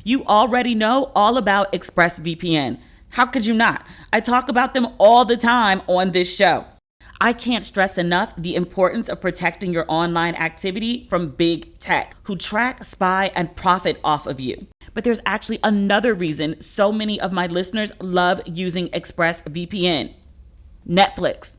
You already know all about ExpressVPN. How could you not? I talk about them all the time on this show. I can't stress enough the importance of protecting your online activity from big tech, who track, spy, and profit off of you. But there's actually another reason so many of my listeners love using ExpressVPN: Netflix.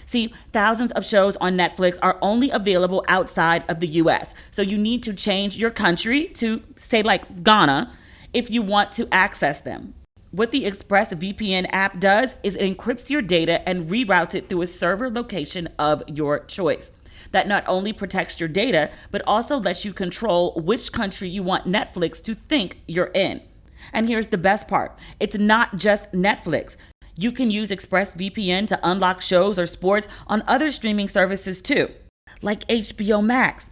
See, thousands of shows on Netflix are only available outside of the US, so you need to change your country to, say, like Ghana, if you want to access them. What the ExpressVPN app does is it encrypts your data and reroutes it through a server location of your choice. That not only protects your data, but also lets you control which country you want Netflix to think you're in. And here's the best part. It's not just Netflix. You can use ExpressVPN to unlock shows or sports on other streaming services too, like HBO Max.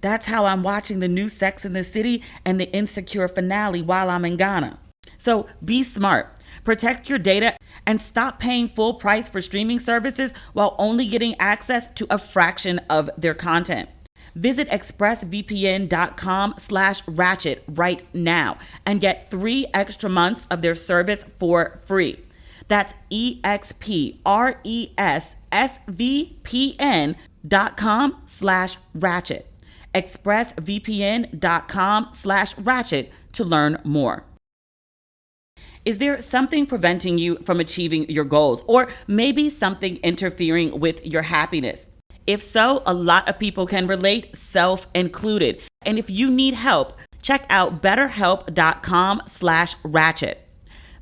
That's how I'm watching the new Sex and the City and the Insecure finale while I'm in Ghana. So be smart, protect your data, and stop paying full price for streaming services while only getting access to a fraction of their content. Visit expressvpn.com/ratchet right now and get 3 extra months of their service for free. That's expressvpn.com/ratchet. expressvpn.com/ratchet to learn more. Is there something preventing you from achieving your goals, or maybe something interfering with your happiness? If so, a lot of people can relate, self included. And if you need help, check out betterhelp.com/ratchet.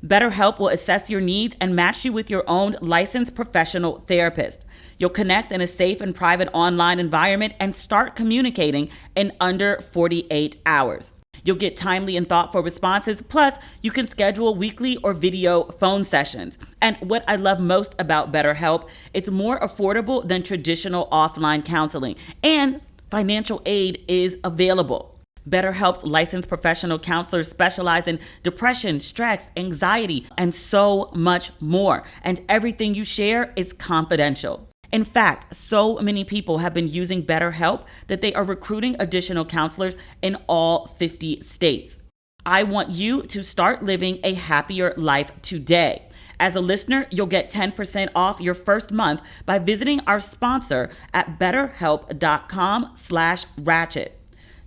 BetterHelp will assess your needs and match you with your own licensed professional therapist. You'll connect in a safe and private online environment and start communicating in under 48 hours. You'll get timely and thoughtful responses, plus you can schedule weekly or video phone sessions. And what I love most about BetterHelp, it's more affordable than traditional offline counseling, and financial aid is available. BetterHelp's licensed professional counselors specialize in depression, stress, anxiety, and so much more. And everything you share is confidential. In fact, so many people have been using BetterHelp that they are recruiting additional counselors in all 50 states. I want you to start living a happier life today. As a listener, you'll get 10% off your first month by visiting our sponsor at betterhelp.com/ratchet.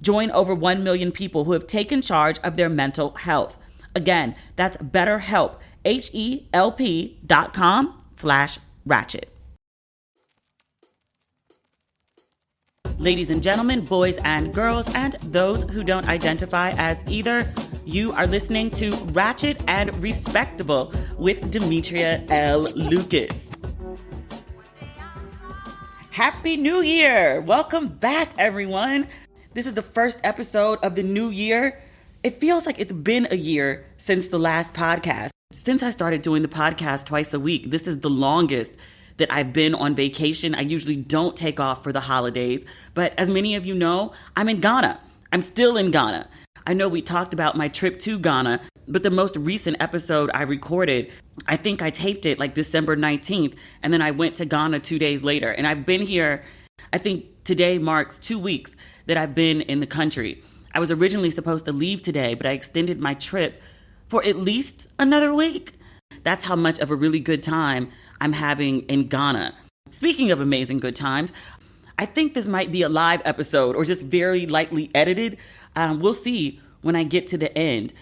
Join over 1 million people who have taken charge of their mental health. Again, that's BetterHelp, HELP.com/ratchet. Ladies and gentlemen, boys and girls, and those who don't identify as either, you are listening to Ratchet and Respectable with Demetria L. Lucas. Happy New Year! Welcome back, everyone. This is the first episode of the new year. It feels like it's been a year since the last podcast. Since I started doing the podcast twice a week, this is the longest that I've been on vacation. I usually don't take off for the holidays, but as many of you know, I'm in Ghana. I'm still in Ghana. I know we talked about my trip to Ghana, but the most recent episode I recorded, I think I taped it like December 19th, and then I went to Ghana 2 days later. And I've been here, I think today marks 2 weeks that I've been in the country. I was originally supposed to leave today, but I extended my trip for at least another week. That's how much of a really good time I'm having in Ghana. Speaking of amazing good times, I think this might be a live episode or just very lightly edited. We'll see when I get to the end.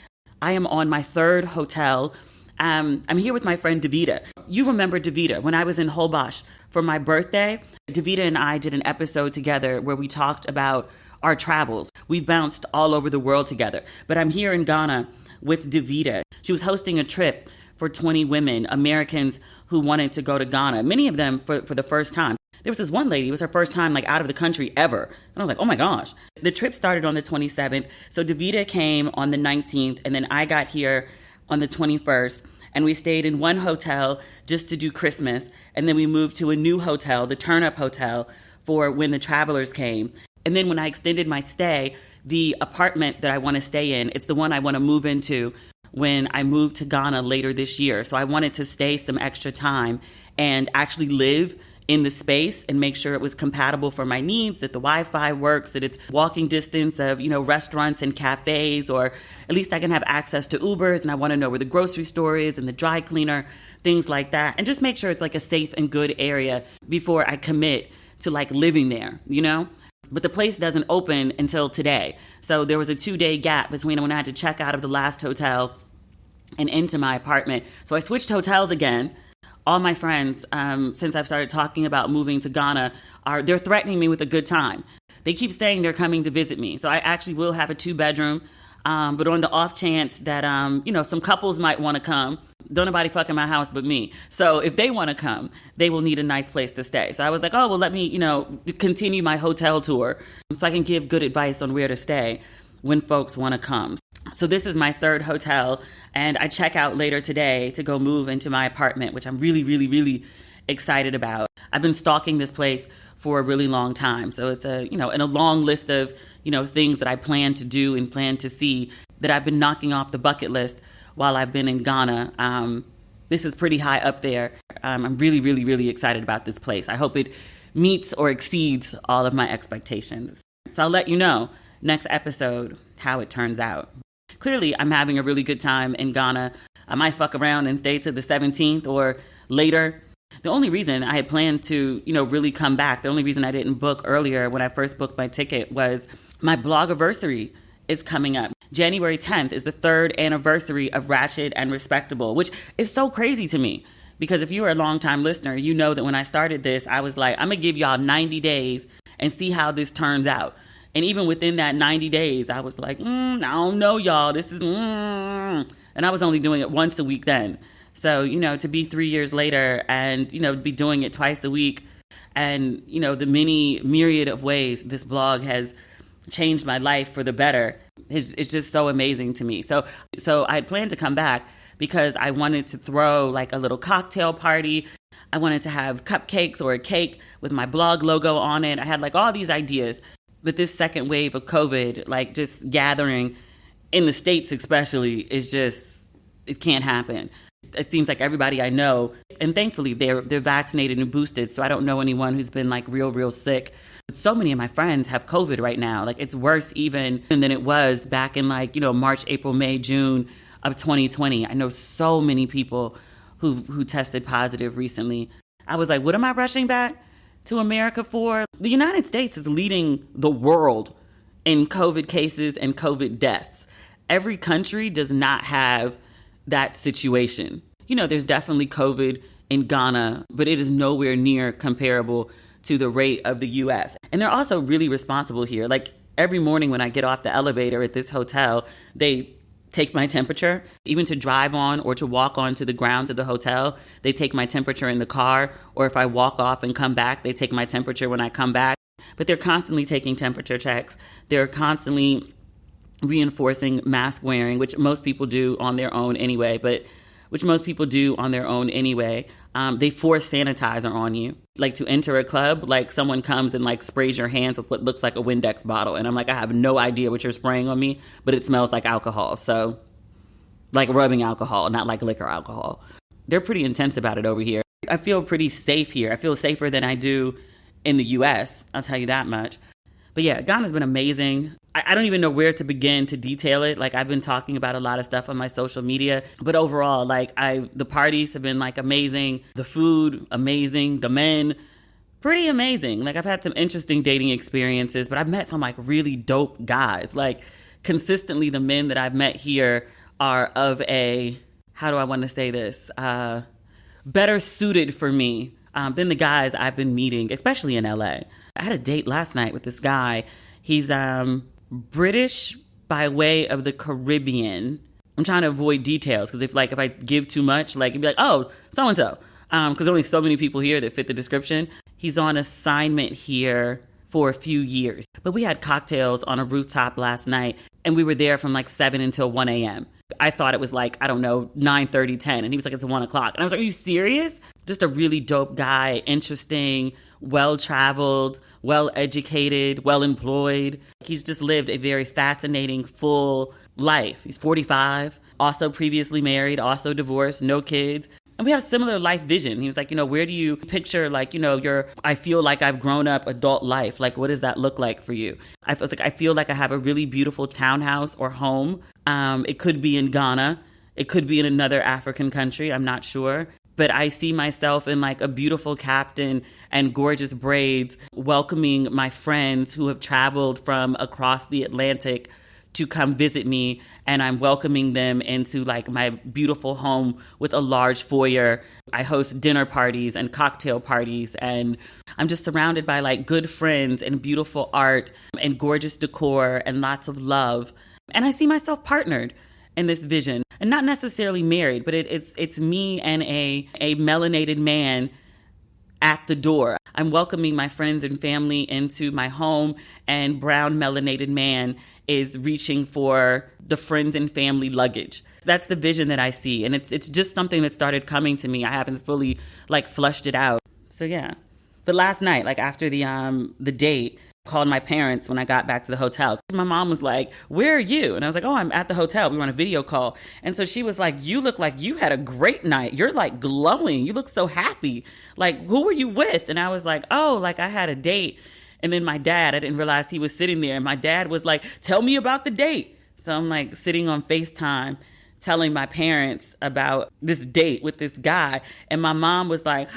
I am on my 3rd hotel. I'm here with my friend Davida. You remember Davida when I was in Holbox for my birthday. Davida and I did an episode together where we talked about our travels. We've bounced all over the world together, but I'm here in Ghana with Davida. She was hosting a trip for 20 women, Americans who wanted to go to Ghana, many of them for the first time. There was this one lady, it was her first time like out of the country ever. And I was like, oh my gosh. The trip started on the 27th. So Davida came on the 19th, and then I got here on the 21st. And we stayed in one hotel just to do Christmas. And then we moved to a new hotel, the Turn Up Hotel, for when the travelers came. And then when I extended my stay, the apartment that I want to stay in, it's the one I want to move into when I move to Ghana later this year. So I wanted to stay some extra time and actually live in the space and make sure it was compatible for my needs, that the Wi-Fi works, that it's walking distance of, restaurants and cafes, or at least I can have access to Ubers, and I want to know where the grocery store is and the dry cleaner, things like that. And just make sure it's like a safe and good area before I commit to like living there, But the place doesn't open until today. So there was a 2-day gap between when I had to check out of the last hotel and into my apartment. So I switched hotels again. All my friends, since I've started talking about moving to Ghana, they're threatening me with a good time. They keep saying they're coming to visit me. So I actually will have a 2-bedroom. But on the off chance that, some couples might want to come, don't nobody fuck in my house but me. So if they want to come, they will need a nice place to stay. So I was like, oh, well, let me, continue my hotel tour so I can give good advice on where to stay when folks want to come. So this is my 3rd hotel, and I check out later today to go move into my apartment, which I'm really, really, really excited about. I've been stalking this place for a really long time. So it's in a long list of, things that I plan to do and plan to see that I've been knocking off the bucket list while I've been in Ghana. This is pretty high up there. I'm really, really, really excited about this place. I hope it meets or exceeds all of my expectations. So I'll let you know next episode how it turns out. Clearly, I'm having a really good time in Ghana. I might fuck around and stay to the 17th or later. The only reason I had planned to, really come back, the only reason I didn't book earlier when I first booked my ticket was my blogiversary is coming up. January 10th is the 3rd anniversary of Ratchet and Respectable, which is so crazy to me. Because if you are a longtime listener, you know that when I started this, I was like, I'm going to give y'all 90 days and see how this turns out. And even within that 90 days, I was like, I don't know, y'all. This is, And I was only doing it once a week then. So, to be 3 years later and, be doing it twice a week and, the many myriad of ways this blog has changed my life for the better, it's just so amazing to me. So I had planned to come back because I wanted to throw like a little cocktail party. I wanted to have cupcakes or a cake with my blog logo on it. I had like all these ideas. But this second wave of COVID, like just gathering in the States especially, it can't happen. It seems like everybody I know, and thankfully they're vaccinated and boosted, so I don't know anyone who's been like real sick. But so many of my friends have COVID right now. Like it's worse even than it was back in like, March, April, May, June of 2020. I know so many people who tested positive recently. I was like, what am I rushing back to America for? The United States is leading the world in COVID cases and COVID deaths. Every country does not have that situation. There's definitely COVID in Ghana, but it is nowhere near comparable to the rate of the US. And they're also really responsible here. Like every morning when I get off the elevator at this hotel, they take my temperature. Even to drive on or to walk onto the ground to the hotel, they take my temperature in the car. Or if I walk off and come back, they take my temperature when I come back. But they're constantly taking temperature checks. They're constantly reinforcing mask wearing, which most people do on their own anyway. They force sanitizer on you. Like to enter a club, like someone comes and like sprays your hands with what looks like a Windex bottle. And I'm like, I have no idea what you're spraying on me, but it smells like alcohol. So like rubbing alcohol, not like liquor alcohol. They're pretty intense about it over here. I feel pretty safe here. I feel safer than I do in the US. I'll tell you that much. But yeah, Ghana's been amazing. I don't even know where to begin to detail it. Like I've been talking about a lot of stuff on my social media, but overall, like the parties have been like amazing. The food, amazing. The men, pretty amazing. Like I've had some interesting dating experiences, but I've met some like really dope guys. Like consistently the men that I've met here are of a, how do I want to say this? Better suited for me than the guys I've been meeting, especially in LA. I had a date last night with this guy. He's British by way of the Caribbean. I'm trying to avoid details because if I give too much, like it'd be like, oh, so-and-so. Because there's only so many people here that fit the description. He's on assignment here for a few years. But we had cocktails on a rooftop last night and we were there from like 7 until 1 a.m. I thought it was like, I don't know, 9:30, 10. And he was like, it's 1 o'clock. And I was like, are you serious? Just a really dope guy, interesting, well-traveled, well-educated, well-employed. He's just lived a very fascinating, full life. He's 45, also previously married, also divorced, no kids. And we have a similar life vision. He was like, where do you picture I feel like I've grown up adult life. Like, what does that look like for you? I feel like I have a really beautiful townhouse or home. It could be in Ghana. It could be in another African country. I'm not sure. But I see myself in like a beautiful kaftan and gorgeous braids, welcoming my friends who have traveled from across the Atlantic to come visit me, and I'm welcoming them into like my beautiful home with a large foyer. I host dinner parties and cocktail parties, and I'm just surrounded by like good friends and beautiful art and gorgeous decor and lots of love. And I see myself partnered in this vision, and not necessarily married, but it's me and a melanated man at the door. I'm welcoming my friends and family into my home, and brown melanated man is reaching for the friends and family luggage. That's the vision that I see. And it's just something that started coming to me. I haven't fully like flushed it out. So yeah. But last night, like after the date, called my parents when I got back to the hotel. My mom was like, "Where are you?" And I was like, "Oh, I'm at the hotel. We were on a video call." And so she was like, "You look like you had a great night. You're like glowing. You look so happy. Like, who were you with?" And I was like, "Oh, like I had a date." And then my dad, I didn't realize he was sitting there. And my dad was like, "Tell me about the date." So I'm like sitting on FaceTime telling my parents about this date with this guy. And my mom was like,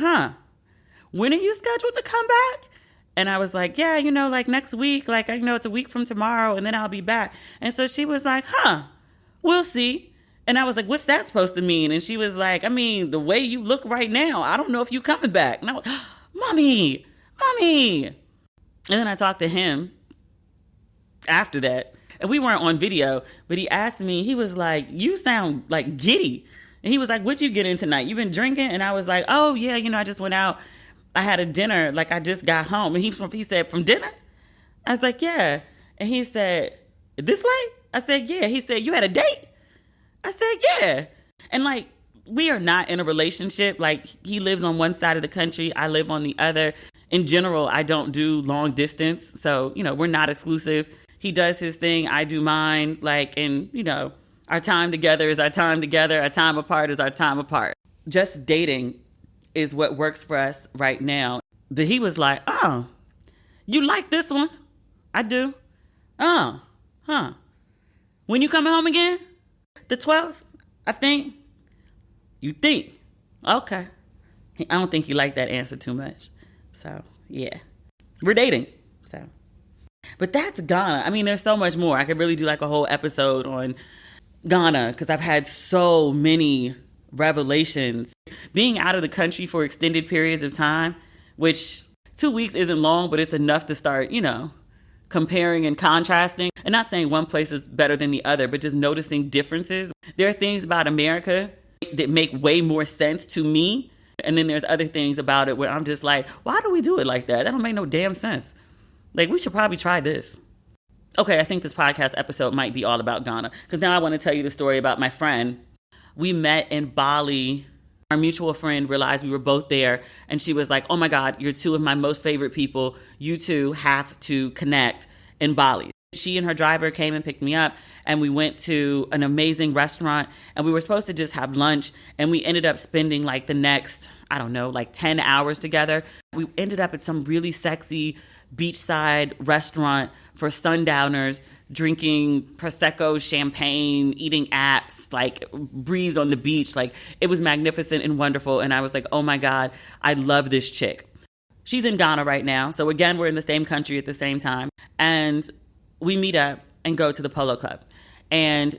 "When are you scheduled to come back?" And I was like, "Yeah, like next week, like, it's a week from tomorrow and then I'll be back." And so she was like, "We'll see." And I was like, "What's that supposed to mean?" And she was like, "I mean, the way you look right now, I don't know if you coming back." And I was, Mommy. And then I talked to him after that, and we weren't on video, but he asked me, he was like, "You sound like giddy." And he was like, "What'd you get in tonight? You been drinking?" And I was like, "Oh yeah, I just went out. I had a dinner, like I just got home." And he said, "From dinner?" I was like, "Yeah." And he said, "This late?" I said, "Yeah." He said, "You had a date?" I said, "Yeah." And like, we are not in a relationship. Like, he lives on one side of the country, I live on the other. In general, I don't do long distance. So, we're not exclusive. He does his thing, I do mine. Like, and, our time together is our time together. Our time apart is our time apart. Just dating is what works for us right now. But he was like, "Oh, you like this one?" "I do." "Oh, huh. When you coming home again?" "The 12th, I think." "You think?" "Okay." I don't think he liked that answer too much. So, yeah. We're dating. So, but that's Ghana. I mean, there's so much more. I could really do like a whole episode on Ghana because I've had so many revelations. Being out of the country for extended periods of time, which 2 weeks isn't long, but it's enough to start, comparing and contrasting. And not saying one place is better than the other, but just noticing differences. There are things about America that make way more sense to me. And then there's other things about it where I'm just like, why do we do it like that? That don't make no damn sense. Like, we should probably try this. Okay, I think this podcast episode might be all about Ghana, because now I want to tell you the story about my friend. We met in Bali. Our mutual friend realized we were both there, and she was like, "Oh my God, you're two of my most favorite people. You two have to connect in Bali." She and her driver came and picked me up, and we went to an amazing restaurant, and we were supposed to just have lunch, and we ended up spending like the next, 10 hours together. We ended up at some really sexy beachside restaurant for sundowners, drinking Prosecco, champagne, eating apps, like breeze on the beach. Like, it was magnificent and wonderful. And I was like, "Oh my God, I love this chick." She's in Ghana right now. So again, we're in the same country at the same time. And we meet up and go to the polo club. And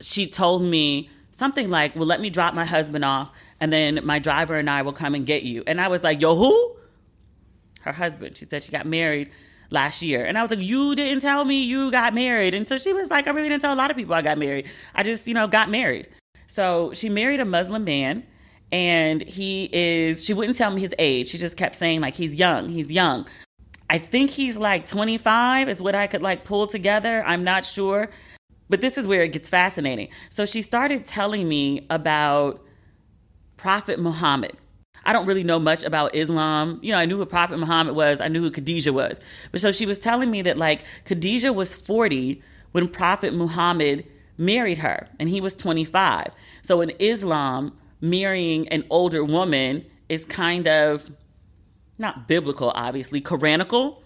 she told me something like, "Well, let me drop my husband off, and then my driver and I will come and get you." And I was like, "Yo, who?" Her husband. She said she got married last year. And I was like, "You didn't tell me you got married." And so she was like, "I really didn't tell a lot of people I got married. I just, got married." So she married a Muslim man, and she wouldn't tell me his age. She just kept saying like, he's young. I think he's like 25 is what I could like pull together. I'm not sure. But this is where it gets fascinating. So she started telling me about Prophet Muhammad. I don't really know much about Islam. I knew who Prophet Muhammad was. I knew who Khadijah was. But so she was telling me that like Khadijah was 40 when Prophet Muhammad married her, and he was 25. So in Islam, marrying an older woman is kind of not biblical, obviously, Quranical,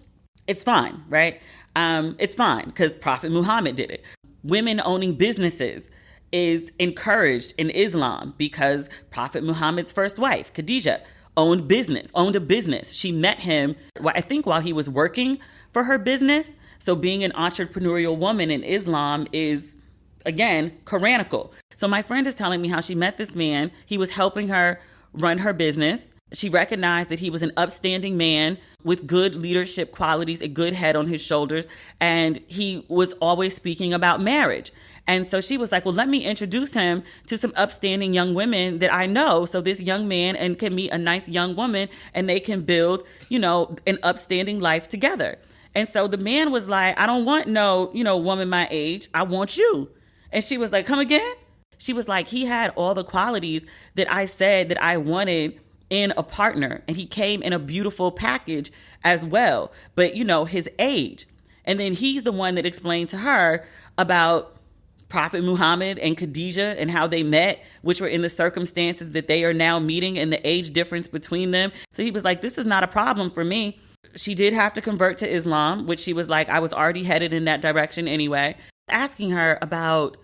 it's fine, right? It's fine because Prophet Muhammad did it. Women owning businesses is encouraged in Islam because Prophet Muhammad's first wife, Khadijah, owned a business. She met him, I think, while he was working for her business. So being an entrepreneurial woman in Islam is, again, Quranical. So my friend is telling me how she met this man. He was helping her run her business. She recognized that he was an upstanding man with good leadership qualities, a good head on his shoulders, and he was always speaking about marriage. And so she was like, well, let me introduce him to some upstanding young women that I know. So this young man can meet a nice young woman and they can build, an upstanding life together. And so the man was like, I don't want no, woman my age. I want you. And she was like, come again? She was like, he had all the qualities that I said that I wanted in a partner. And he came in a beautiful package as well. But, his age. And then he's the one that explained to her about Prophet Muhammad and Khadijah and how they met, which were in the circumstances that they are now meeting and the age difference between them. So he was like, this is not a problem for me. She did have to convert to Islam, which she was like, I was already headed in that direction anyway. Asking her about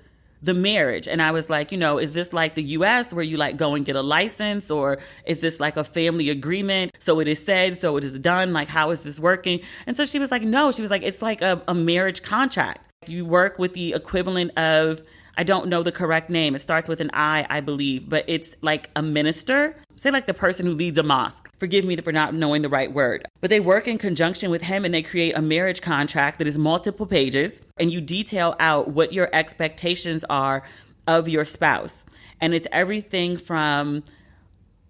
the marriage. And I was like, is this like the US where you like go and get a license, or is this like a family agreement? So it is said, so it is done. Like, how is this working? And so she was like, no, she was like, it's like a marriage contract. You work with the equivalent of, I don't know the correct name. It starts with an I believe, but it's like a minister. Say like the person who leads a mosque. Forgive me for not knowing the right word. But they work in conjunction with him and they create a marriage contract that is multiple pages, and you detail out what your expectations are of your spouse. And it's everything from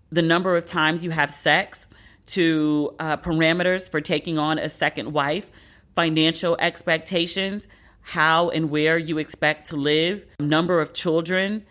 the number of times you have sex to parameters for taking on a second wife, financial expectations, how and where you expect to live, number of children,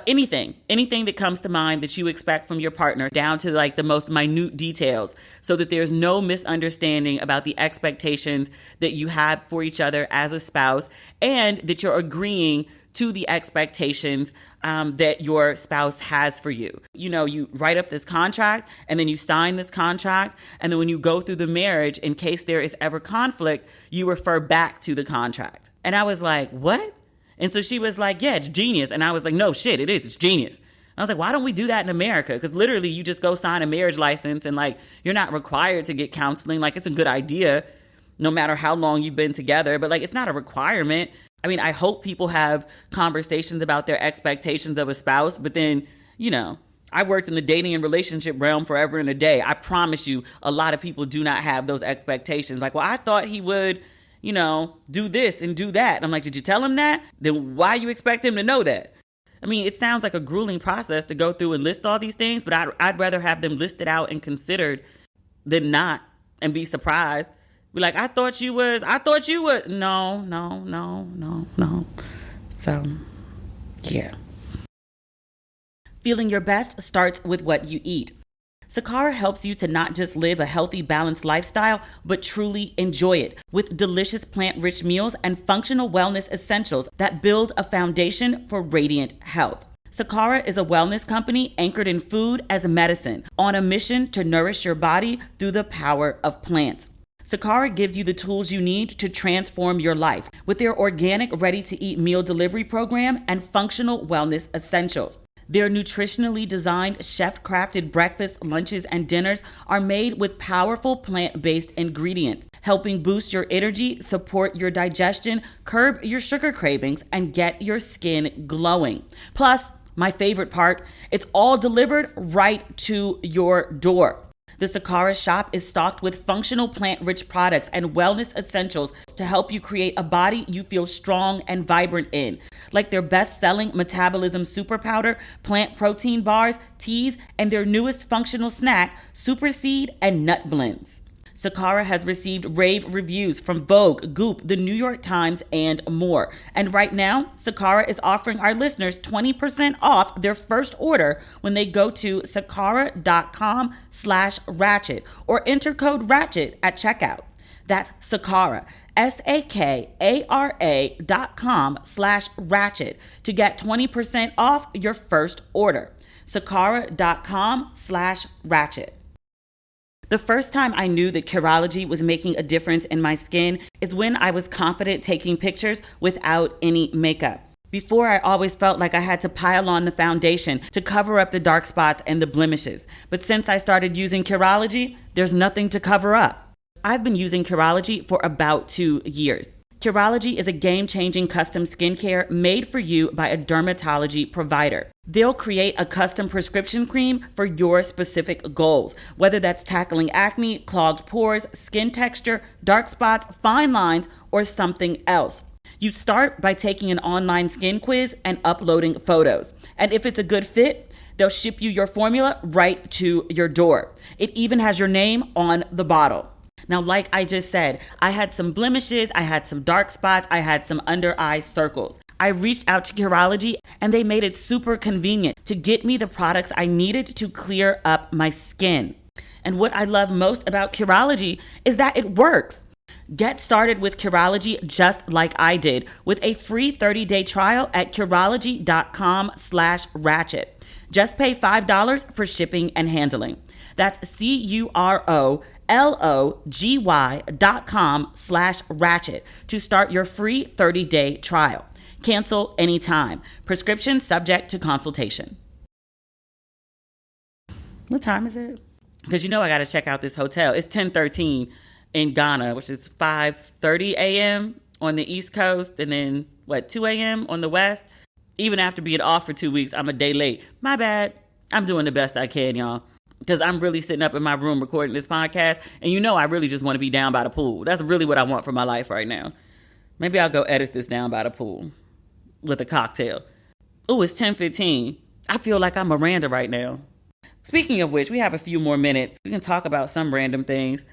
anything that comes to mind that you expect from your partner, down to like the most minute details, so that there's no misunderstanding about the expectations that you have for each other as a spouse, and that you're agreeing to the expectations that your spouse has for you. You write up this contract and then you sign this contract. And then when you go through the marriage, in case there is ever conflict, you refer back to the contract. And I was like, what? And so she was like, yeah, it's genius. And I was like, no, shit, it is. It's genius. I was like, why don't we do that in America? Because literally you just go sign a marriage license and like, you're not required to get counseling. Like, it's a good idea no matter how long you've been together, but like, it's not a requirement. I mean, I hope people have conversations about their expectations of a spouse, but then, I worked in the dating and relationship realm forever and a day. I promise you, a lot of people do not have those expectations. Like, well, I thought he would, do this and do that. And I'm like, did you tell him that? Then why you expect him to know that? I mean, it sounds like a grueling process to go through and list all these things, but I'd rather have them listed out and considered than not and be surprised. Be like, I thought you would. No. So, yeah. Feeling your best starts with what you eat. Sakara helps you to not just live a healthy, balanced lifestyle, but truly enjoy it with delicious plant-rich meals and functional wellness essentials that build a foundation for radiant health. Sakara is a wellness company anchored in food as medicine, on a mission to nourish your body through the power of plants. Sakara gives you the tools you need to transform your life with their organic, ready-to-eat meal delivery program and functional wellness essentials. Their nutritionally designed, chef-crafted breakfasts, lunches, and dinners are made with powerful plant-based ingredients, helping boost your energy, support your digestion, curb your sugar cravings, and get your skin glowing. Plus, my favorite part, it's all delivered right to your door. The Sakara shop is stocked with functional plant-rich products and wellness essentials to help you create a body you feel strong and vibrant in, like their best-selling Metabolism Super Powder, plant protein bars, teas, and their newest functional snack, Super Seed and Nut Blends. Sakara has received rave reviews from Vogue, Goop, the New York Times, and more. And right now, Sakara is offering our listeners 20% off their first order when they go to sakara.com/ratchet or enter code RATCHET at checkout. That's Sakara, SAKARA.com/ratchet to get 20% off your first order. sakara.com/ratchet. The first time I knew that Curology was making a difference in my skin is when I was confident taking pictures without any makeup. Before, I always felt like I had to pile on the foundation to cover up the dark spots and the blemishes. But since I started using Curology, there's nothing to cover up. I've been using Curology for about 2 years. Curology is a game-changing custom skincare made for you by a dermatology provider. They'll create a custom prescription cream for your specific goals, whether that's tackling acne, clogged pores, skin texture, dark spots, fine lines, or something else. You start by taking an online skin quiz and uploading photos. And if it's a good fit, they'll ship you your formula right to your door. It even has your name on the bottle. Now, like I just said, I had some blemishes, I had some dark spots, I had some under eye circles. I reached out to Curology and they made it super convenient to get me the products I needed to clear up my skin. And what I love most about Curology is that it works. Get started with Curology just like I did with a free 30-day trial at Curology.com/ratchet. Just pay $5 for shipping and handling. That's CUROLOGY.com/ratchet to start your free 30-day trial. Cancel anytime. Prescription subject to consultation. What time is it? Because you know I got to check out this hotel. It's 10:13 in Ghana, which is 5:30 a.m. on the East Coast, and then 2 a.m. on the West. Even after being off for 2 weeks, I'm a day late. My bad. I'm doing the best I can, y'all, because I'm really sitting up in my room recording this podcast, and you know I really just want to be down by the pool. That's really what I want for my life right now. Maybe I'll go edit this down by the pool with a cocktail. Oh, it's 10:15. I feel like I'm Miranda right now. Speaking of which, we have a few more minutes. We can talk about some random things.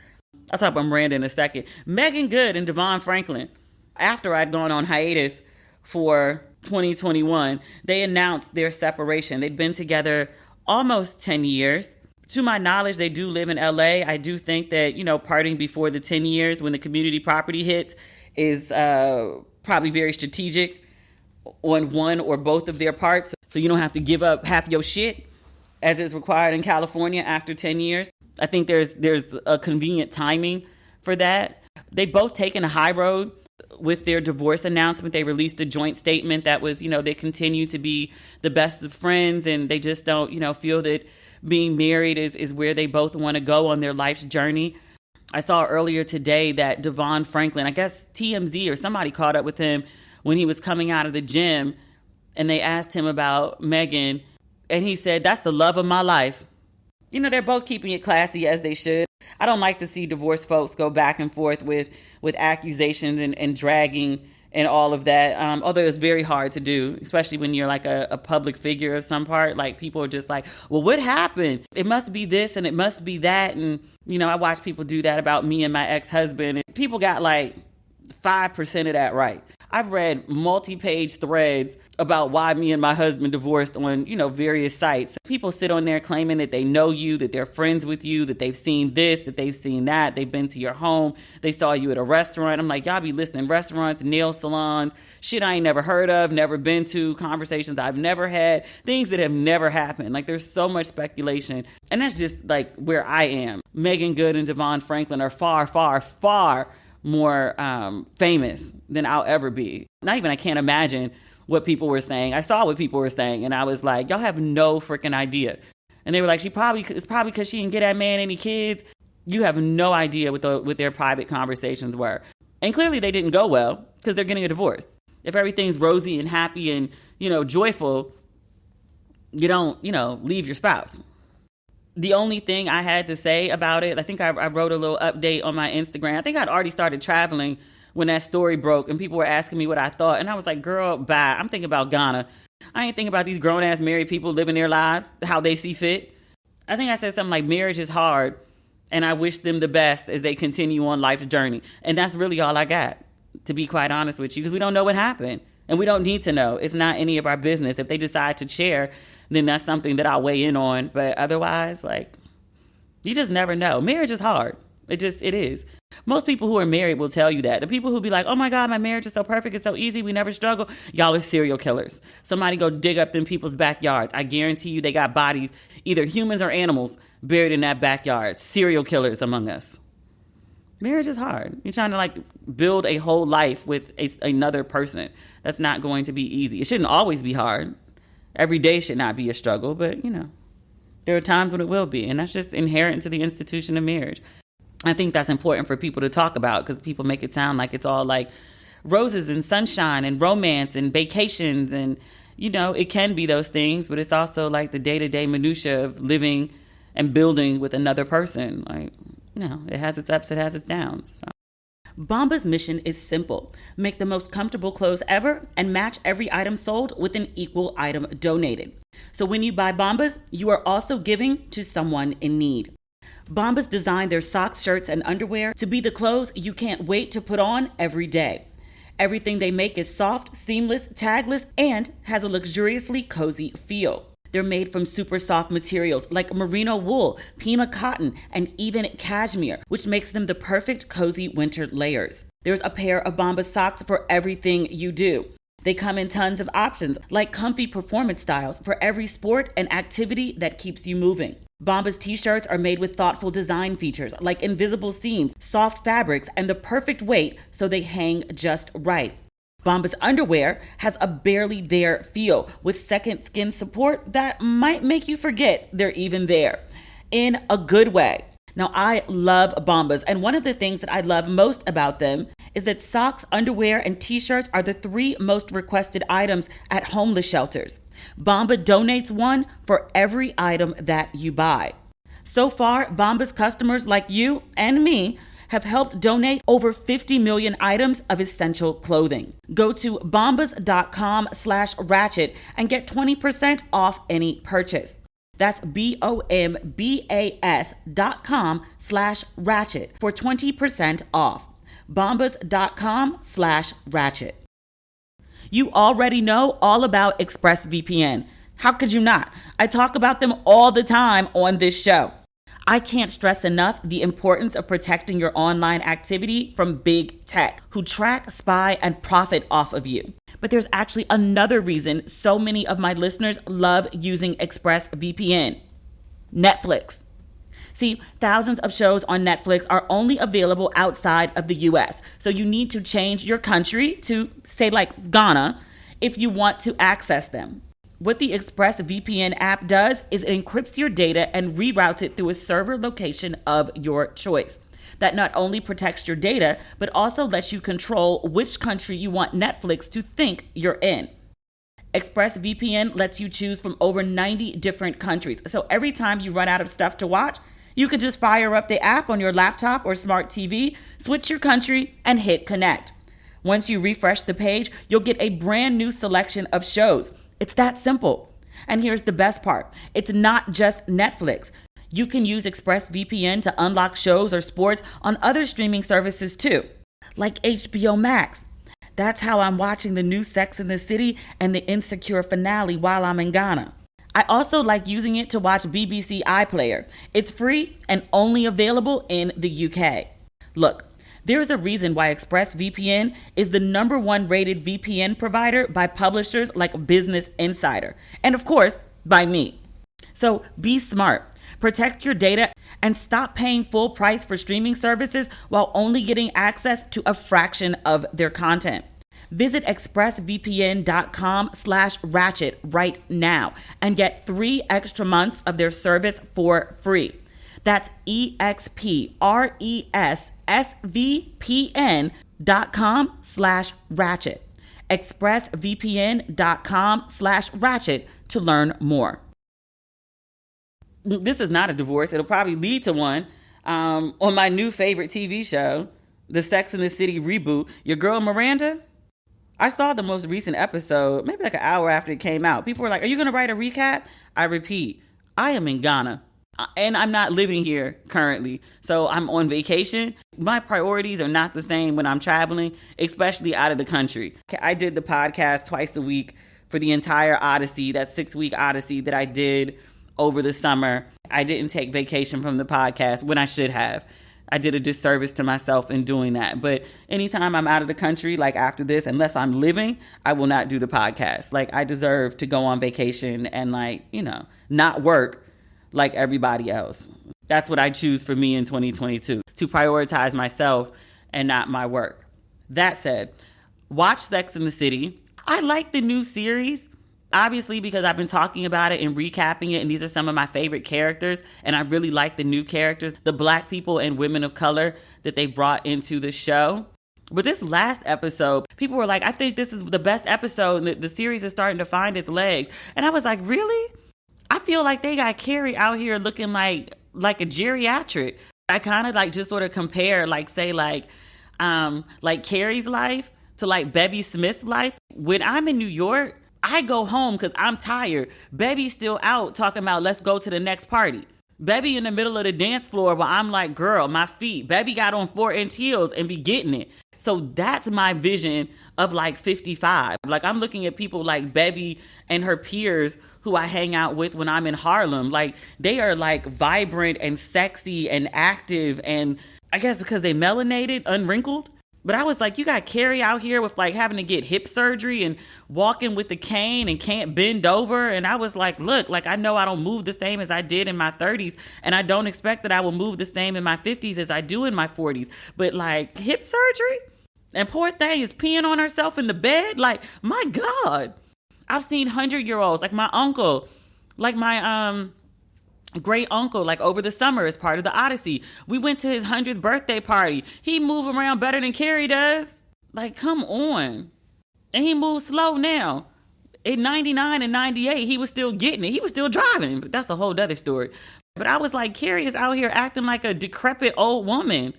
I'll talk about Miranda in a second. Megan Good and Devon Franklin, after I'd gone on hiatus for 2021, they announced their separation. They'd been together almost 10 years. To my knowledge, they do live in LA. I do think that, parting before the 10 years when the community property hits is probably very strategic on one or both of their parts. So you don't have to give up half your shit as is required in California after 10 years. I think there's a convenient timing for that. They both taken a high road with their divorce announcement. They released a joint statement that was, they continue to be the best of friends, and they just don't, feel that being married is where they both want to go on their life's journey. I saw earlier today that Devon Franklin, I guess TMZ or somebody caught up with him when he was coming out of the gym, and they asked him about Megan, and he said, "That's the love of my life." They're both keeping it classy, as they should. I don't like to see divorced folks go back and forth with accusations and dragging and all of that. Although it's very hard to do, especially when you're like a public figure of some part. Like, people are just like, well, what happened? It must be this and it must be that. And, I watch people do that about me and my ex-husband. And people got like 5% of that right. I've read multi-page threads about why me and my husband divorced on, various sites. People sit on there claiming that they know you, that they're friends with you, that they've seen this, that they've seen that, they've been to your home, they saw you at a restaurant. I'm like, y'all be listing restaurants, nail salons, shit I ain't never heard of, never been to, conversations I've never had, things that have never happened. Like, there's so much speculation. And that's just like where I am. Megan Good and Devon Franklin are far, far, far more famous than I'll ever be. Not even I can't imagine what people were saying. I saw what people were saying, and I was like, y'all have no freaking idea. And they were like, it's probably because she didn't get that man any kids. You have no idea what their private conversations were. And clearly they didn't go well, because they're getting a divorce. If everything's rosy and happy and, joyful, you don't, leave your spouse. The only thing I had to say about it, I think I wrote a little update on my Instagram. I think I'd already started traveling when that story broke, and people were asking me what I thought. And I was like, girl, bye. I'm thinking about Ghana. I ain't thinking about these grown-ass married people living their lives how they see fit. I think I said something like, marriage is hard, and I wish them the best as they continue on life's journey. And that's really all I got, to be quite honest with you, because we don't know what happened. And we don't need to know. It's not any of our business. If they decide to share, then that's something that I'll weigh in on. But otherwise, you just never know. Marriage is hard. It is. Most people who are married will tell you that. The people who be like, oh my God, my marriage is so perfect, it's so easy, we never struggle. Y'all are serial killers. Somebody go dig up them people's backyards. I guarantee you they got bodies, either humans or animals, buried in that backyard. Serial killers among us. Marriage is hard. You're trying to build a whole life with another person. That's not going to be easy. It shouldn't always be hard. Every day should not be a struggle, but there are times when it will be. And that's just inherent to the institution of marriage. I think that's important for people to talk about because people make it sound like it's all like roses and sunshine and romance and vacations. And, it can be those things, but it's also like the day-to-day minutia of living and building with another person. It has its ups, it has its downs. So. Bombas' mission is simple. Make the most comfortable clothes ever and match every item sold with an equal item donated. So when you buy Bombas, you are also giving to someone in need. Bombas designed their socks, shirts, and underwear to be the clothes you can't wait to put on every day. Everything they make is soft, seamless, tagless, and has a luxuriously cozy feel. They're made from super soft materials like merino wool, pima cotton, and even cashmere, which makes them the perfect cozy winter layers. There's a pair of Bombas socks for everything you do. They come in tons of options, like comfy performance styles for every sport and activity that keeps you moving. Bombas t-shirts are made with thoughtful design features like invisible seams, soft fabrics, and the perfect weight so they hang just right. Bombas underwear has a barely there feel with second skin support that might make you forget they're even there, in a good way. Now, I love Bombas, and one of the things that I love most about them is that socks, underwear, and t-shirts are the 3 most requested items at homeless shelters. Bombas donates one for every item that you buy. So far, Bombas customers like you and me have helped donate over 50 million items of essential clothing. Go to bombas.com/ratchet and get 20% off any purchase. That's bombas.com/ratchet for 20% off. bombas.com/ratchet. You already know all about ExpressVPN. How could you not? I talk about them all the time on this show. I can't stress enough the importance of protecting your online activity from big tech, who track, spy, and profit off of you. But there's actually another reason so many of my listeners love using ExpressVPN: Netflix. See, thousands of shows on Netflix are only available outside of the US, so you need to change your country to, say, like Ghana, if you want to access them. What the ExpressVPN app does is it encrypts your data and reroutes it through a server location of your choice. That not only protects your data, but also lets you control which country you want Netflix to think you're in. ExpressVPN lets you choose from over 90 different countries. So every time you run out of stuff to watch, you can just fire up the app on your laptop or smart TV, switch your country, and hit connect. Once you refresh the page, you'll get a brand new selection of shows. It's that simple. And here's the best part. It's not just Netflix. You can use ExpressVPN to unlock shows or sports on other streaming services too, like HBO Max. That's how I'm watching the new Sex and the City and the Insecure finale while I'm in Ghana. I also like using it to watch BBC iPlayer. It's free and only available in the UK. Look, there's a reason why ExpressVPN is the #1 rated VPN provider by publishers like Business Insider, and of course, by me. So be smart, protect your data, and stop paying full price for streaming services while only getting access to a fraction of their content. Visit expressvpn.com/ratchet right now and get 3 extra months of their service for free. That's expressvpn.com/ratchet. expressvpn.com/ratchet to learn more. This is not a divorce. It'll probably lead to one. On my new favorite TV show, the Sex and the City reboot, your girl Miranda, I saw the most recent episode, maybe like an hour after it came out. People were like, are you going to write a recap? I repeat, I am in Ghana and I'm not living here currently. So I'm on vacation. My priorities are not the same when I'm traveling, especially out of the country. I did the podcast twice a week for the entire Odyssey, that 6-week Odyssey that I did over the summer. I didn't take vacation from the podcast when I should have. I did a disservice to myself in doing that. But anytime I'm out of the country, like after this, unless I'm living, I will not do the podcast. Like, I deserve to go on vacation and, like, you know, not work like everybody else. That's what I choose for me in 2022, to prioritize myself and not my work. That said, watch Sex and the City. I like the new series, obviously, because I've been talking about it and recapping it, and these are some of my favorite characters, and I really like the new characters, the Black people and women of color that they brought into the show. But this last episode, people were like, I think this is the best episode, and the series is starting to find its legs. And I was like, really? I feel like they got Carrie out here looking like a geriatric. I kind of like just sort of compare, like, say, like Carrie's life to like Bevy Smith's life. When I'm in New York, I go home because I'm tired. Bevy's still out talking about let's go to the next party. Bevy in the middle of the dance floor while I'm like, girl, my feet. Bevy got on 4-inch heels and be getting it. So that's my vision of like 55. Like, I'm looking at people like Bevy and her peers who I hang out with when I'm in Harlem. Like, they are like vibrant and sexy and active, and I guess because they melanated, unwrinkled. But I was like, you got Carrie out here with like having to get hip surgery and walking with the cane and can't bend over. And I was like, look, like, I know I don't move the same as I did in my 30s. And I don't expect that I will move the same in my 50s as I do in my 40s. But like, hip surgery? And poor thing is peeing on herself in the bed? Like, my God. I've seen 100-year-olds, like my uncle, like my great uncle, like over the summer as part of the Odyssey. We went to his 100th birthday party. He moved around better than Carrie does. Like, come on. And he moves slow now. In 99 and 98, he was still getting it. He was still driving. But that's a whole other story. But I was like, Carrie is out here acting like a decrepit old woman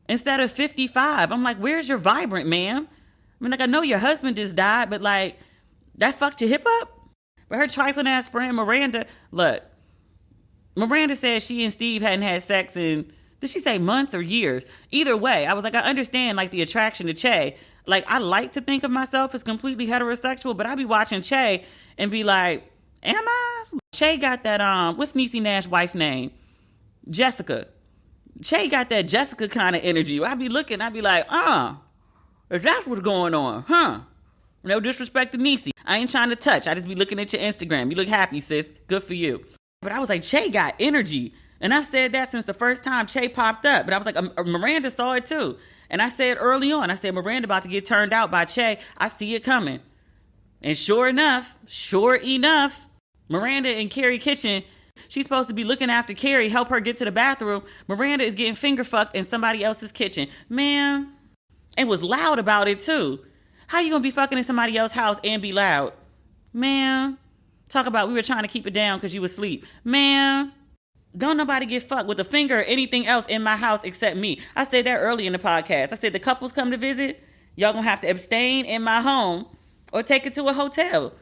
instead of 55. I'm like, where's your vibrant, ma'am? I mean, like, I know your husband just died, but like, that fucked your hip up? But her trifling ass friend, Miranda, look, Miranda said she and Steve hadn't had sex in, did she say months or years? Either way, I was like, I understand like the attraction to Che. Like, I like to think of myself as completely heterosexual, but I be watching Che and be like, am I? Che got that, what's Niecy Nash's wife name? Jessica. Che got that Jessica kind of energy. I be looking, I be like, if that's what's going on, huh? No disrespect to Niecy. I ain't trying to touch. I just be looking at your Instagram. You look happy, sis. Good for you. But I was like, Che got energy. And I've said that since the first time Che popped up. But I was like, Miranda saw it too. And I said early on, I said, Miranda about to get turned out by Che. I see it coming. And sure enough, Miranda in Carrie kitchen, she's supposed to be looking after Carrie, help her get to the bathroom. Miranda is getting finger fucked in somebody else's kitchen. Man, and was loud about it too. How you gonna be fucking in somebody else's house and be loud? Man. Talk about we were trying to keep it down because you was asleep. Man, don't nobody get fucked with a finger or anything else in my house except me. I said that early in the podcast. I said the couples come to visit, y'all gonna have to abstain in my home or take it to a hotel.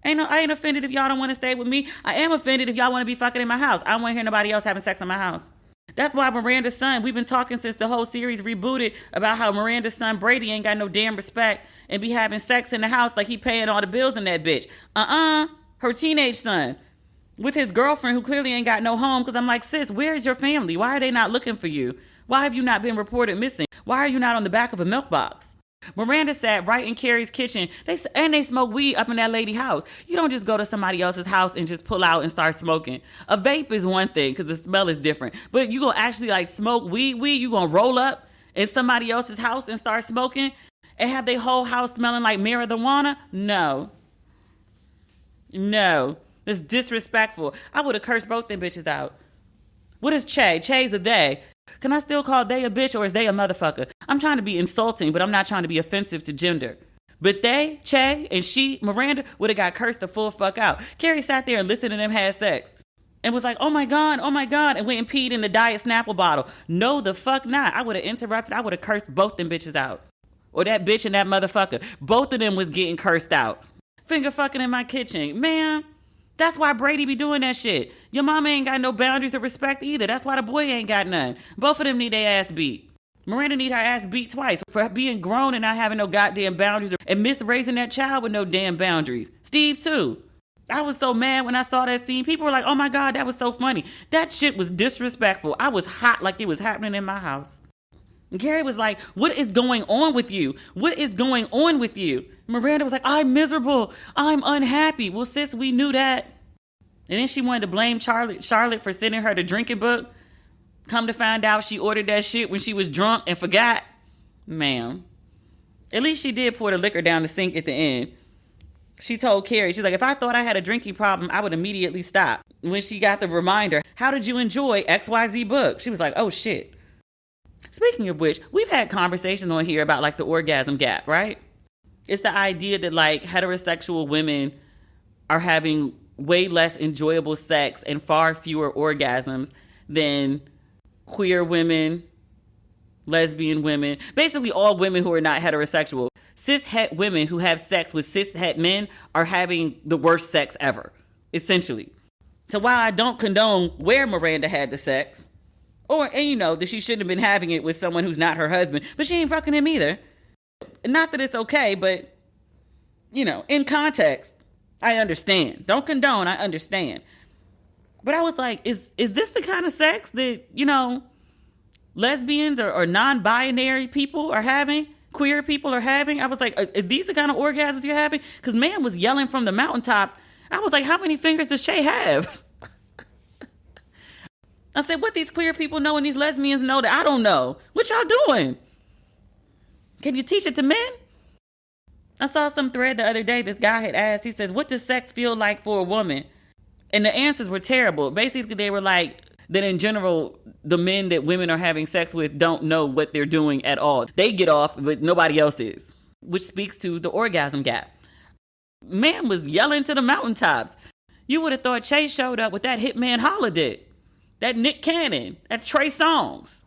I ain't offended if y'all don't want to stay with me. I am offended if y'all want to be fucking in my house. I don't want to hear nobody else having sex in my house. That's why Miranda's son, we've been talking since the whole series rebooted about how Miranda's son Brady ain't got no damn respect and be having sex in the house like he paying all the bills in that bitch. Her teenage son with his girlfriend who clearly ain't got no home. Because I'm like, sis, where's your family? Why are they not looking for you? Why have you not been reported missing? Why are you not on the back of a milk box? Miranda sat right in Carrie's kitchen. They smoke weed up in that lady's house. You don't just go to somebody else's house and just pull out and start smoking. A vape is one thing because the smell is different. But you gonna actually like smoke weed? You gonna roll up in somebody else's house and start smoking and have their whole house smelling like marijuana? No. It's disrespectful. I would have cursed both them bitches out. What is Che? Che's a they. Can I still call they a bitch or is they a motherfucker? I'm trying to be insulting, but I'm not trying to be offensive to gender. But they, Che, and she, Miranda, would have got cursed the full fuck out. Carrie sat there and listened to them have sex and was like, oh my God, and went and peed in the Diet Snapple bottle. No, the fuck not. I would have interrupted. I would have cursed both them bitches out. Or that bitch and that motherfucker. Both of them was getting cursed out. Finger fucking in my kitchen. Man, that's why Brady be doing that shit. Your mama ain't got no boundaries of respect either. That's why the boy ain't got none. Both of them need their ass beat. Miranda need her ass beat twice for being grown and not having no goddamn boundaries and misraising that child with no damn boundaries. Steve too. I was so mad when I saw that scene. People were like, oh my God, that was so funny. That shit was disrespectful. I was hot like it was happening in my house. And Carrie was like, what is going on with you? What is going on with you? Miranda was like, I'm miserable. I'm unhappy. Well, sis, we knew that. And then she wanted to blame Charlotte for sending her the drinking book. Come to find out she ordered that shit when she was drunk and forgot. Ma'am. At least she did pour the liquor down the sink at the end. She told Carrie, she's like, if I thought I had a drinking problem, I would immediately stop. When she got the reminder, how did you enjoy XYZ book? She was like, oh shit. Speaking of which, we've had conversations on here about like the orgasm gap, right? It's the idea that like heterosexual women are having way less enjoyable sex and far fewer orgasms than queer women, lesbian women, basically all women who are not heterosexual. Cis-het women who have sex with cis-het men are having the worst sex ever, essentially. So while I don't condone where Miranda had the sex, and you know that she shouldn't have been having it with someone who's not her husband, but she ain't fucking him either. Not that it's okay, but, you know, in context, I understand. Don't condone, I understand. But I was like, is this the kind of sex that, you know, lesbians or non-binary people are having? Queer people are having? I was like, are these the kind of orgasms you're having? Because man was yelling from the mountaintops. I was like, how many fingers does Shay have? I said, what these queer people know and these lesbians know that I don't know? What y'all doing? Can you teach it to men? I saw some thread the other day. This guy had asked, he says, what does sex feel like for a woman? And the answers were terrible. Basically, they were like, that in general, the men that women are having sex with don't know what they're doing at all. They get off, but nobody else is, which speaks to the orgasm gap. Man was yelling to the mountaintops. You would have thought Chase showed up with that Hitman Holiday, that Nick Cannon, that Trey Songz,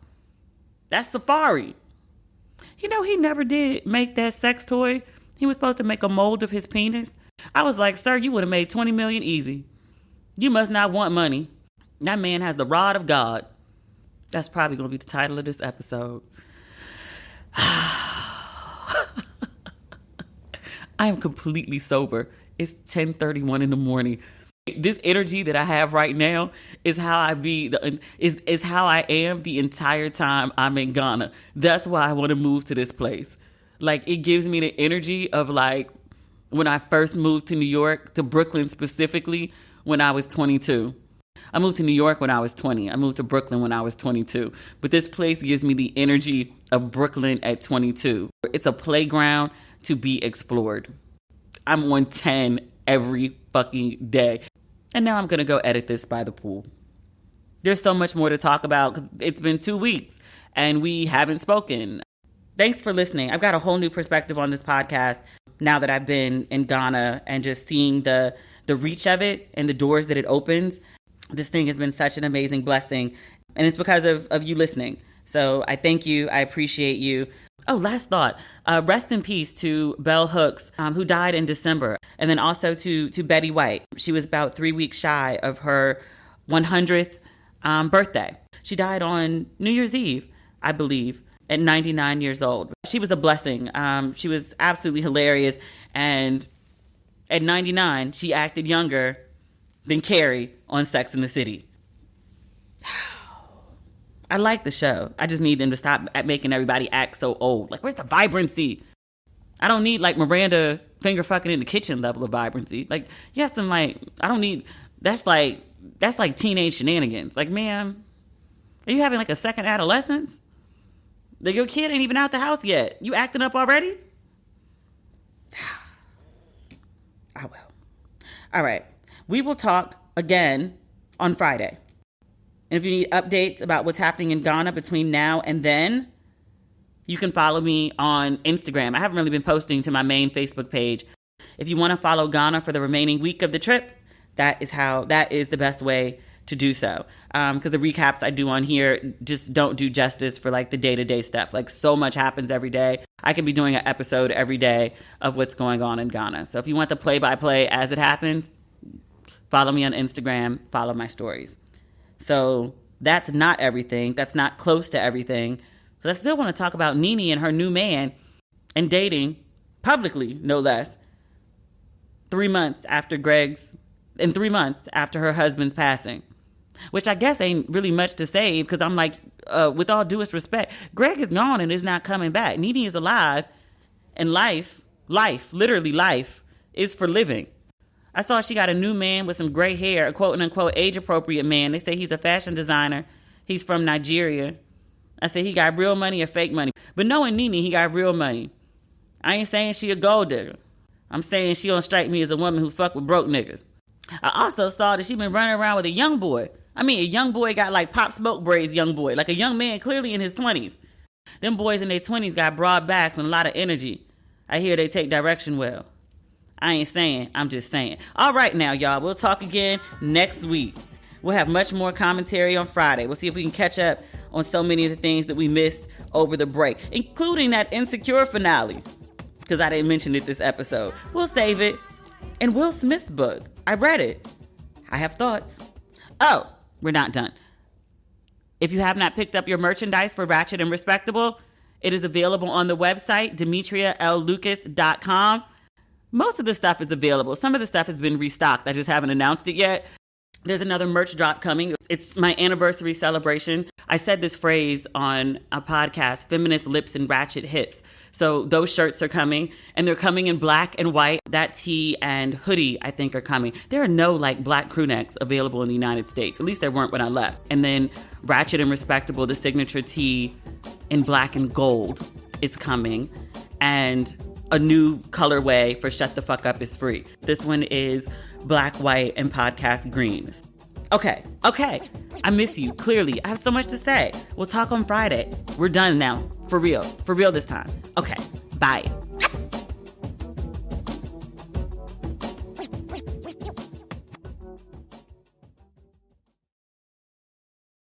that Safari. You know, he never did make that sex toy. He was supposed to make a mold of his penis. I was like, sir, you would have made $20 million easy. You must not want money. That man has the rod of God. That's probably going to be the title of this episode. I am completely sober. It's 10:31 in the morning. This energy that I have right now is how I is how I am the entire time I'm in Ghana. That's why I want to move to this place. Like, it gives me the energy of like when I first moved to New York, to Brooklyn specifically, when I was 22. I moved to New York when I was 20. I moved to Brooklyn when I was 22. But this place gives me the energy of Brooklyn at 22. It's a playground to be explored. I'm on 10 every fucking day. And now I'm going to go edit this by the pool. There's so much more to talk about because it's been 2 weeks and we haven't spoken. Thanks for listening. I've got a whole new perspective on this podcast now that I've been in Ghana and just seeing the reach of it and the doors that it opens. This thing has been such an amazing blessing, and it's because of you listening. So I thank you. I appreciate you. Oh, last thought. Rest in peace to Bell Hooks, who died in December. And then also to Betty White. She was about 3 weeks shy of her 100th birthday. She died on New Year's Eve, I believe, at 99 years old. She was a blessing. She was absolutely hilarious. And at 99, she acted younger than Carrie on Sex and the City. I like the show. I just need them to stop making everybody act so old. Like, where's the vibrancy? I don't need like Miranda finger fucking in the kitchen level of vibrancy. Like, yes, I'm like, I don't need, that's like teenage shenanigans. Like, man, are you having like a second adolescence? Like, your kid ain't even out the house yet. You acting up already? I will. All right. We will talk again on Friday. And if you need updates about what's happening in Ghana between now and then, you can follow me on Instagram. I haven't really been posting to my main Facebook page. If you want to follow Ghana for the remaining week of the trip, that is the best way to do so. Because the recaps I do on here just don't do justice for like the day-to-day stuff. Like, so much happens every day. I could be doing an episode every day of what's going on in Ghana. So if you want the play-by-play as it happens, follow me on Instagram, follow my stories. So that's not everything. That's not close to everything. But I still want to talk about Nene and her new man and dating publicly, no less, 3 months after Greg's in 3 months after her husband's passing. Which I guess ain't really much to say, because I'm like, with all due respect, Greg is gone and is not coming back. Nene is alive, and life, literally life, is for living. I saw she got a new man with some gray hair, a quote-unquote age-appropriate man. They say he's a fashion designer. He's from Nigeria. I said he got real money or fake money. But knowing Nene, he got real money. I ain't saying she a gold digger. I'm saying she don't strike me as a woman who fuck with broke niggas. I also saw that she been running around with a young boy. I mean, a young boy got like Pop Smoke braids, young boy. Like a young man clearly in his 20s. Them boys in their 20s got broad backs and a lot of energy. I hear they take direction well. I ain't saying, I'm just saying. All right now, y'all. We'll talk again next week. We'll have much more commentary on Friday. We'll see if we can catch up on so many of the things that we missed over the break, including that Insecure finale, because I didn't mention it this episode. We'll save it. And Will Smith's book. I read it. I have thoughts. Oh, we're not done. If you have not picked up your merchandise for Ratchet and Respectable, it is available on the website, demetriallucas.com. Most of the stuff is available. Some of the stuff has been restocked. I just haven't announced it yet. There's another merch drop coming. It's my anniversary celebration. I said this phrase on a podcast, feminist lips and ratchet hips. So those shirts are coming, and they're coming in black and white. That tee and hoodie, I think, are coming. There are no like black crew necks available in the United States. At least there weren't when I left. And then Ratchet and Respectable, the signature tee in black and gold is coming. And a new colorway for Shut the Fuck Up is free. This one is black, white, and podcast greens. Okay. I miss you, clearly. I have so much to say. We'll talk on Friday. We're done now. For real this time. Okay, bye.